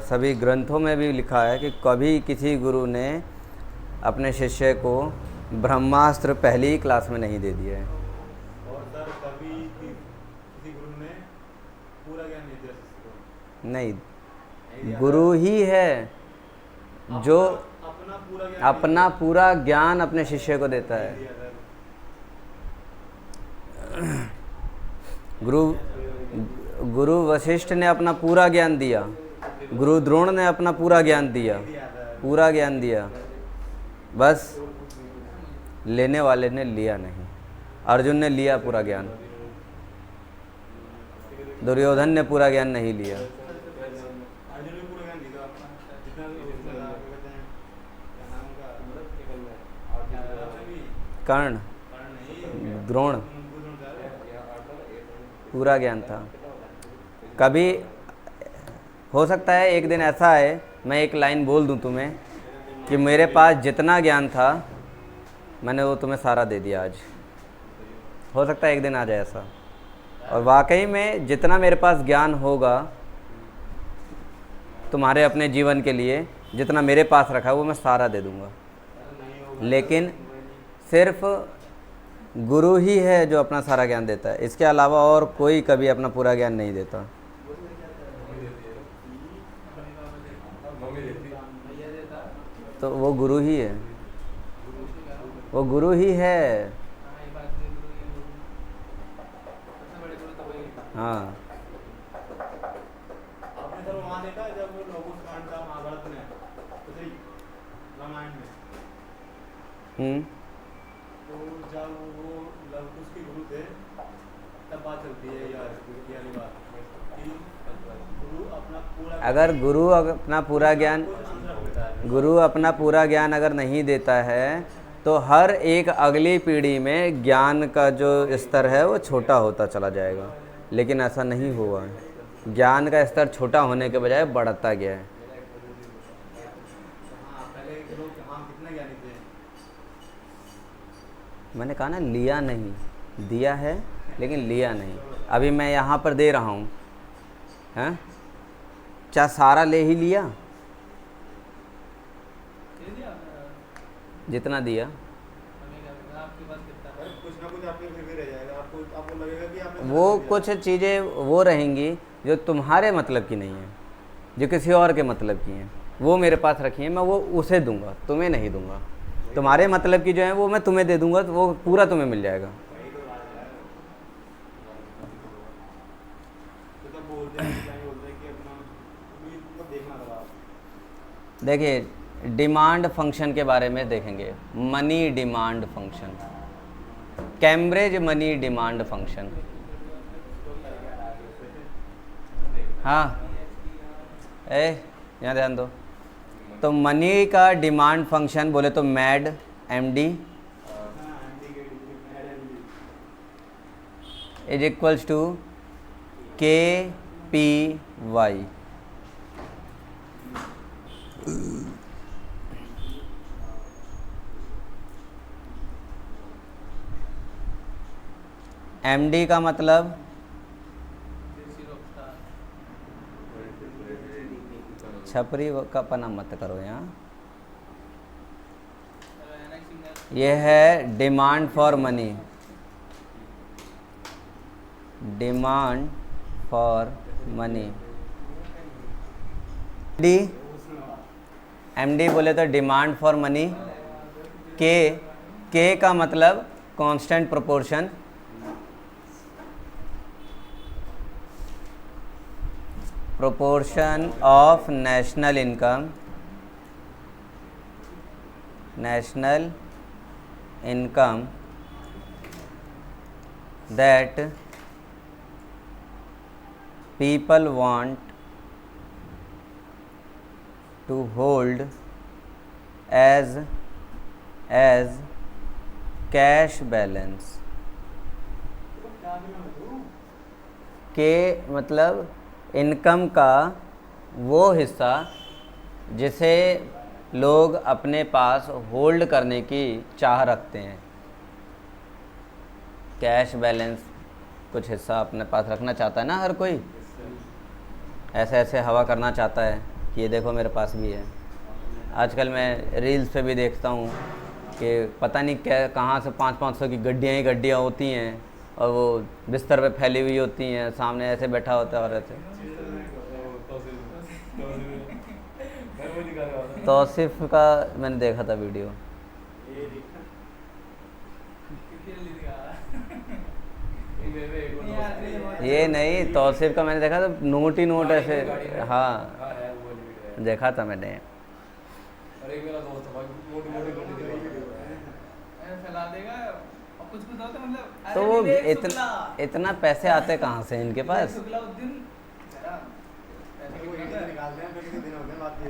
सभी ग्रंथों में भी लिखा है कि कभी किसी गुरु ने अपने शिष्य को ब्रह्मास्त्र पहली ही क्लास में नहीं दे दिया है। और सर कभी किसी गुरु ने पूरा ज्ञान नहीं दिया शिष्य को? नहीं, गुरु ही है जो अपना पूरा ज्ञान अपने शिष्य को देता है। गुरु वशिष्ठ ने अपना पूरा ज्ञान दिया, गुरु द्रोण ने अपना पूरा ज्ञान दिया, पूरा ज्ञान दिया, बस लेने वाले ने लिया नहीं। अर्जुन ने लिया पूरा ज्ञान, दुर्योधन ने पूरा ज्ञान नहीं लिया। कर्ण, नहीं द्रोण, गुरुद्रोण जा रहे हैं। पूरा ज्ञान था। कभी हो सकता है एक दिन ऐसा आए, मैं एक लाइन बोल दूं तुम्हें कि मेरे पास जितना ज्ञान था मैंने वो तुम्हें सारा दे दिया आज। हो सकता है एक दिन आ जाए ऐसा, और वाकई में जितना मेरे पास ज्ञान होगा तुम्हारे अपने जीवन के लिए, जितना मेरे पास रखा है वो मैं सारा दे दूंगा। लेकिन सिर्फ गुरु ही है जो अपना सारा ज्ञान देता है, इसके अलावा और कोई कभी अपना पूरा ज्ञान नहीं देता। तो वो गुरु ही है, वो गुरु ही है। हाँ, आपने सर वहाँ देखा जब लवकुश कांड था महाभारत में, तो सही रामायण में, तो जब वो लवकुश के गुरु थे तब बात चलती है यार ये वाली बात कि गुरु अपना पूरा अगर गुरु अपना पूरा ज्ञान, गुरु अपना पूरा ज्ञान अगर नहीं देता है तो हर एक अगली पीढ़ी में ज्ञान का जो स्तर है वो छोटा होता चला जाएगा। लेकिन ऐसा नहीं हुआ है, ज्ञान का स्तर छोटा होने के बजाय बढ़ता गया है। हाँ पहले के लोग हाँ कितने ज्ञानी थे। मैंने कहा ना, लिया नहीं, दिया है लेकिन लिया नहीं। अभी मैं यहाँ पर दे रहा हूँ, हैं, क्या सारा ले ही लिया? जितना दिया कुछ ना कुछ आपके फिर भी रह जाएगा, आपको लगेगा कि आपने वो कुछ चीज़ें वो रहेंगी जो तुम्हारे मतलब की नहीं है, जो किसी और के मतलब की हैं, वो मेरे पास रखी हैं, मैं वो उसे दूंगा, तुम्हें नहीं दूंगा। तुम्हारे मतलब की जो है वो मैं तुम्हें दे दूंगा, तो वो पूरा तुम्हें मिल जाएगा। तो तब बोलते हैं कि अपना मतलब देखना था आप। देखिए, डिमांड फंक्शन के बारे में देखेंगे। Money demand function, Cambridge money demand function. हाँ, यहाँ ध्यान दो। तो मनी का डिमांड फंक्शन बोले तो मैड, MD is equals to KPY। MD का मतलब छपरी का पना मत करो यहाँ, यह है demand for money, demand for money. MD बोले तो डिमांड फॉर मनी। K का मतलब constant proportion, proportion of national income, national income that people want to hold as cash balance। के मतलब इनकम का वो हिस्सा जिसे लोग अपने पास होल्ड करने की चाह रखते हैं। कैश बैलेंस, कुछ हिस्सा अपने पास रखना चाहता है ना हर कोई, ऐसे ऐसे हवा करना चाहता है कि ये देखो मेरे पास भी है। आजकल मैं रील्स पे भी देखता हूँ कि पता नहीं क्या कहाँ से 500-500 की गड्डियाँ ही गड्डियाँ होती हैं और वो बिस्तर पे फैली हुई होती हैं, सामने ऐसे बैठा होता है और ऐसे। तौसीफ का मैंने देखा था वीडियो, ये नहीं, तौसीफ का मैंने देखा था, नोट ही नोट ऐसे। हाँ, देखा था मैंने। तो वो इतना पैसे आते कहाँ से इनके पास?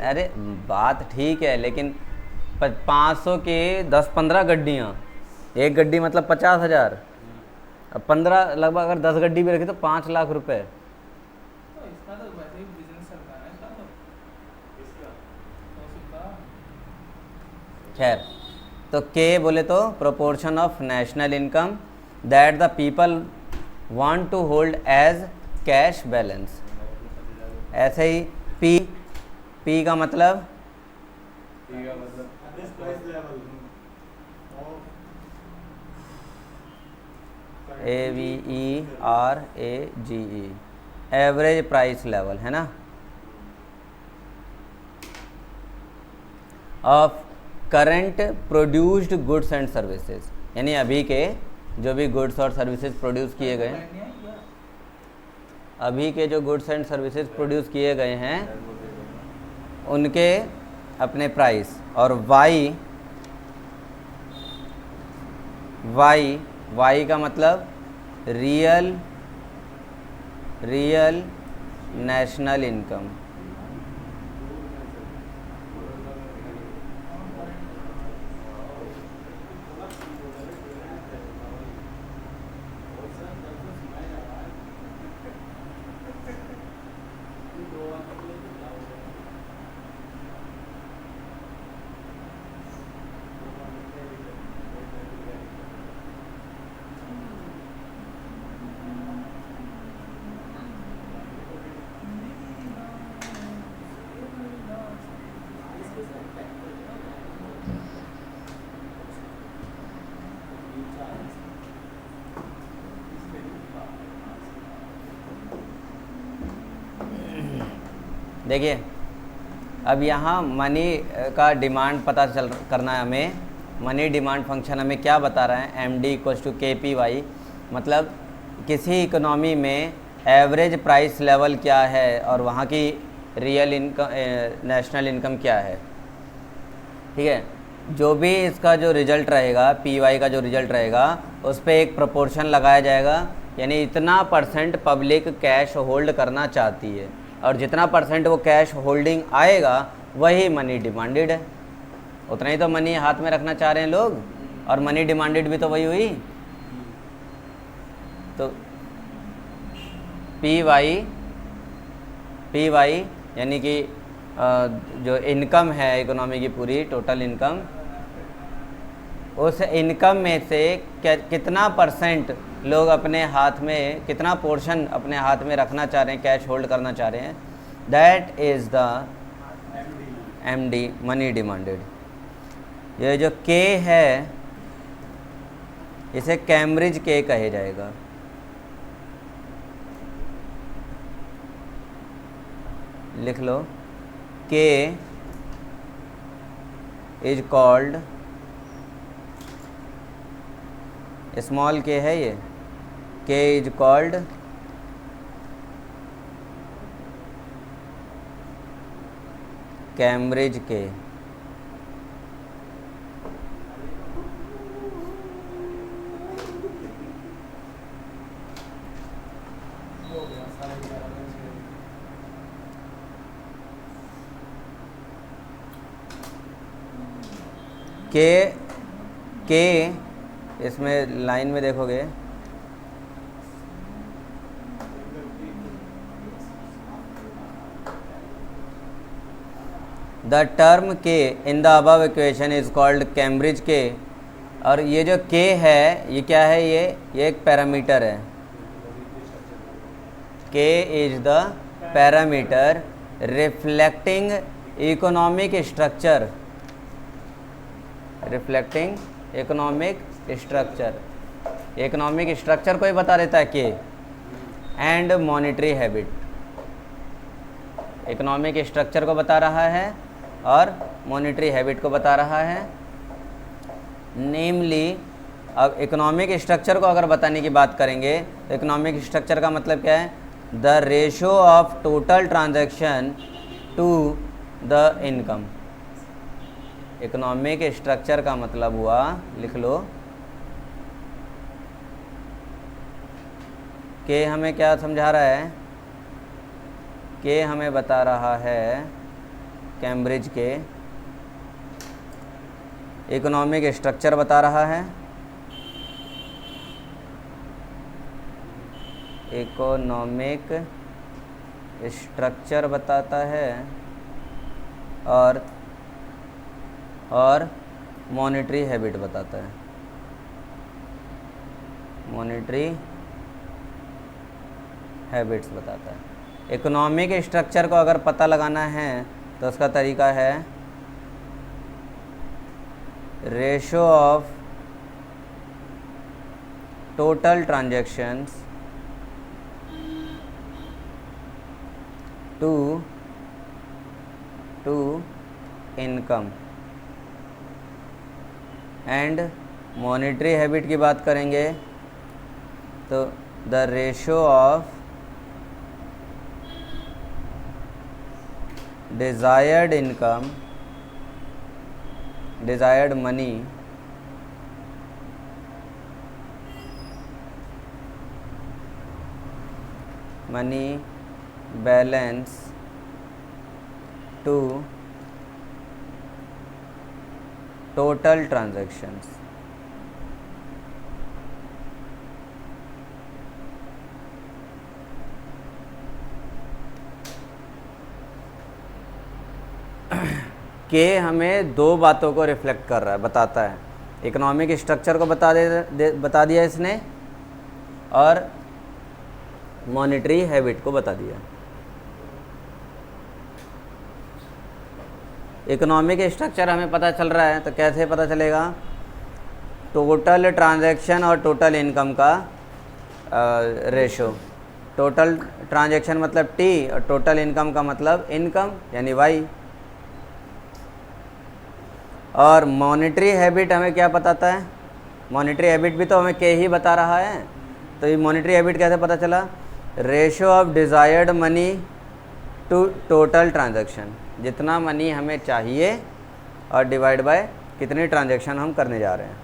अरे बात ठीक है, लेकिन 500 के 10-15 गड्डियाँ एक गड्डी मतलब 50,000। अब 15 लगभग अगर 10 गड्डी भी रखी तो 5 लाख रुपए। तो इसका तो वैसे ही बिजनेस चलता है ना इसका तो। इसका तौसीफ का। खैर, तो के बोले तो proportion of national income that the people want to hold as cash balance. ऐसे ही पी, पी का मतलब ठीक है, मतलब this price level of AVERAGE, average price level है ना, of current produced goods and services, यानी अभी के जो भी गुड्स और सर्विसेज प्रोड्यूस किए गए, नहीं आई क्या? अभी के जो गुड्स एंड सर्विसेज प्रोड्यूस किए गए हैं उनके अपने प्राइस। और वाई, वाई, वाई का मतलब रियल नेशनल इनकम। देखिए, अब यहाँ मनी का डिमांड पता चल करना है हमें। मनी डिमांड फंक्शन हमें क्या बता रहा है, एम डी इक्वल्स टू के पी वाई, मतलब किसी इकोनॉमी में एवरेज प्राइस लेवल क्या है और वहाँ की रियल इनकम, नेशनल इनकम क्या है। ठीक है, जो भी इसका जो रिजल्ट रहेगा, पी वाई का जो रिजल्ट रहेगा, उस पर एक प्रोपोर्शन लगाया जाएगा, यानी इतना % पब्लिक कैश होल्ड करना चाहती है और जितना % वो कैश होल्डिंग आएगा वही मनी डिमांडेड है। उतना ही तो मनी हाथ में रखना चाह रहे हैं लोग, और मनी डिमांडेड भी तो वही हुई। तो पी वाई यानी कि जो इनकम है इकोनॉमी की पूरी टोटल इनकम, उस इनकम में से कितना % लोग अपने हाथ में, कितना पोर्शन अपने हाथ में रखना चाह रहे हैं, कैश होल्ड करना चाह रहे हैं, that is the MD, money demanded. ये जो के है इसे कैम्ब्रिज के कहे जाएगा। लिख लो, के इज कॉल्ड, स्मॉल के है ये, के इज कॉल्ड कैम्ब्रिज के। हो गया सारे 11 के इसमें लाइन में देखोगे, द टर्म के in the above equation is called Cambridge के। और ये जो के है ये क्या है, ये एक पैरामीटर है। के is the parameter reflecting economic structure, reflecting economic structure, economic structure को ही बता देता है के, and monetary habit, economic structure को बता रहा है और मॉनेटरी हैबिट को बता रहा है। नेमली, अब इकोनॉमिक स्ट्रक्चर को अगर बताने की बात करेंगे तो इकोनॉमिक स्ट्रक्चर का मतलब क्या है, the ratio of total transaction to the income. Economic structure का मतलब हुआ, लिख लो, कि हमें क्या समझा रहा है, कि हमें बता रहा है कैम्ब्रिज के इकोनॉमिक स्ट्रक्चर बता रहा है इकोनॉमिक स्ट्रक्चर बताता है और मॉनेटरी हैबिट बताता है। मॉनेटरी हैबिट्स बताता है। इकोनॉमिक स्ट्रक्चर को अगर पता लगाना है तो उसका तरीका है ratio of total transactions to income. And monetary habit की बात करेंगे तो the ratio of desired income, desired money balance to total transactions. के हमें दो बातों को रिफ्लेक्ट कर रहा है, बताता है। इकोनॉमिक स्ट्रक्चर को बता दिया इसने और मॉनेटरी हैबिट को बता दिया। इकोनॉमिक स्ट्रक्चर हमें पता चल रहा है तो कैसे पता चलेगा? टोटल ट्रांजैक्शन और टोटल इनकम का रेशो। टोटल ट्रांजैक्शन मतलब टी और टोटल इनकम का मतलब इनकम यानी वाई। और मॉनेटरी हैबिट हमें क्या बताता है? मॉनेटरी हैबिट भी तो हमें के ही बता रहा है। तो ये मॉनेटरी हैबिट कैसे पता चला? Ratio of desired money to total transaction. जितना मनी हमें चाहिए और डिवाइड बाय कितनी ट्रांजैक्शन हम करने जा रहे हैं।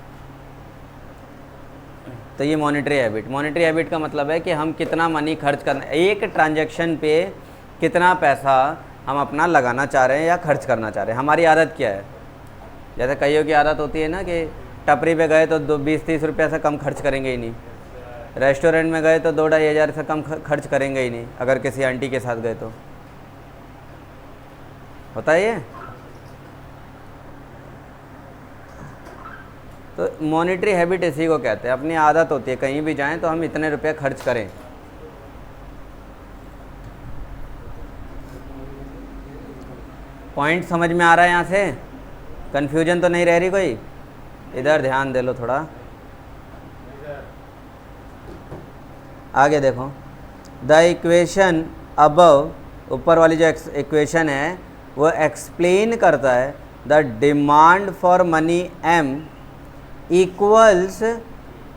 तो ये मॉनेटरी हैबिट। मॉनेटरी हैबिट का मतलब है कि हम कितना मनी खर्च करना, एक ट्रांजैक्शन पे कितना पैसा हम अपना लगाना चाह रहे हैं या खर्च करना चाह रहे हैं। हमारी आदत क्या है? जैसे कईयों की आदत होती है ना कि टपरी पे गए तो 20-30 रुपये से कम खर्च करेंगे ही नहीं। रेस्टोरेंट में गए तो 2-2.5 हज़ार से कम खर्च करेंगे ही नहीं, अगर किसी आंटी के साथ गए तो। होता है ये? तो मॉनेटरी हैबिट इसी को कहते हैं। अपनी आदत होती है कहीं भी जाएं तो हम इतने रुपए खर्च करें। पॉइंट समझ में आ रहा है? यहाँ से कन्फ्यूजन तो नहीं रह रही कोई? इधर ध्यान दे लो थोड़ा। आगे देखो, द इक्वेशन अबव, ऊपर वाली जो इक्वेशन है वो एक्सप्लेन करता है the demand for money M equals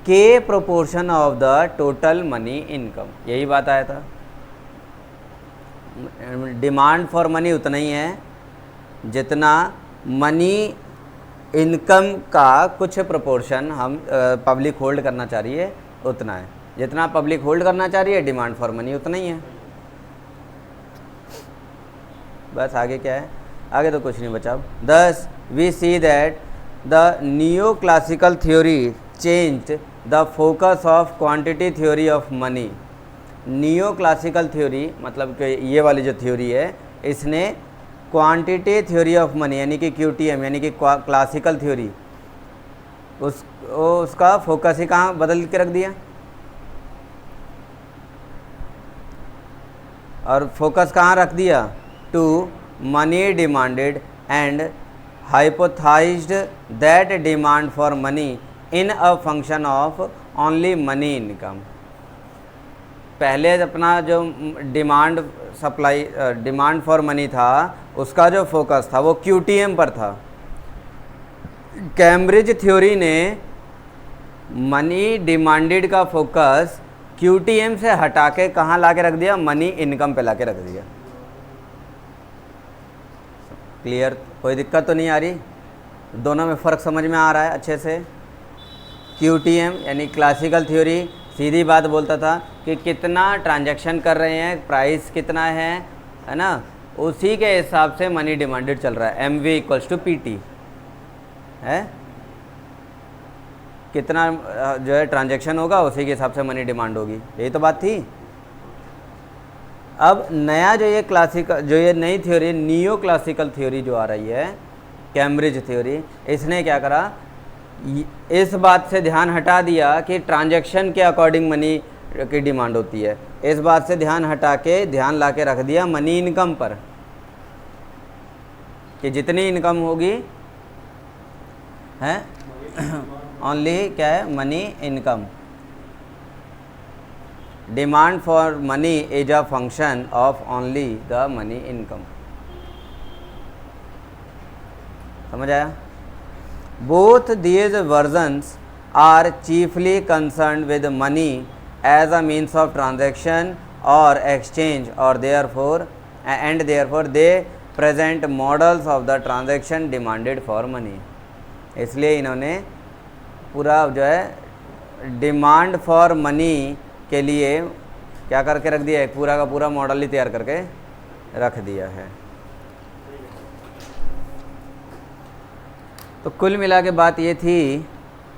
K proportion of the total money income. यही बात आया था। डिमांड फॉर मनी उतना ही है जितना मनी इनकम का कुछ प्रोपोर्शन हम पब्लिक होल्ड करना चाह रही है, उतना है। जितना पब्लिक होल्ड करना चाह रही है डिमांड फॉर मनी उतना ही है। बस आगे क्या है? आगे तो कुछ नहीं बचा। Thus we see that the new classical theory changed the focus of quantity theory of money. New classical theory मतलब कि ये वाली जो थ्योरी है इसने क्वांटिटी थ्योरी ऑफ मनी यानी कि QTM यानी कि क्लासिकल थ्योरी उसका फोकस ही कहाँ बदल के रख दिया। और फोकस कहाँ रख दिया? To money demanded and hypothesized that demand for money in a function of only money income. पहले अपना जो डिमांड फॉर मनी था उसका जो फोकस था वो QTM पर था। कैम्ब्रिज थ्योरी ने मनी डिमांडेड का फोकस QTM से हटा के कहाँ ला के रख दिया? मनी इनकम पे ला के रख दिया। क्लियर? कोई दिक्कत तो नहीं आ रही? दोनों में फ़र्क समझ में आ रहा है अच्छे से? QTM यानी क्लासिकल थ्योरी सीधी बात बोलता था कि कितना ट्रांजैक्शन कर रहे हैं, प्राइस कितना है ना, उसी के हिसाब से मनी डिमांडेड चल रहा है। MV = PT है। कितना जो है ट्रांजैक्शन होगा उसी के हिसाब से मनी डिमांड होगी। यही तो बात थी। अब नया जो ये क्लासिकल, जो ये नई थ्योरी, नियो क्लासिकल थ्योरी जो आ रही है, कैम्ब्रिज थ्योरी, इसने क्या करा, इस बात से ध्यान हटा दिया कि ट्रांजैक्शन के अकॉर्डिंग मनी की डिमांड होती है। इस बात से ध्यान हटा के ध्यान ला के रख दिया मनी इनकम पर, कि जितनी इनकम होगी है ओनली क्या है, money income. Demand for money is a function of only the money income. समझ आया? Both these versions are chiefly concerned with money as a means of transaction और एक्सचेंज और therefore they present models of the transaction demanded for money. इसलिए इन्होंने पूरा जो है demand for money के लिए क्या करके रख दिया है, पूरा का पूरा मॉडल ही तैयार करके रख दिया है। तो कुल मिला के बात ये थी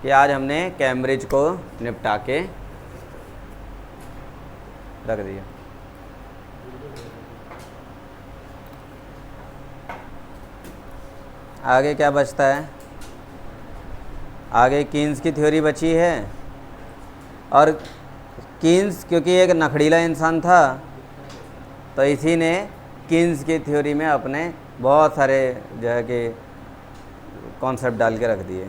कि आज हमने कैम्ब्रिज को निपटा के रख दिया। आगे क्या बचता है? आगे कीन्स की थ्योरी बची है, और कीन्स क्योंकि एक नखड़ीला इंसान था तो इसी ने कीन्स की थ्योरी में अपने बहुत सारे जो है कि कॉन्सेप्ट डाल के रख दिए।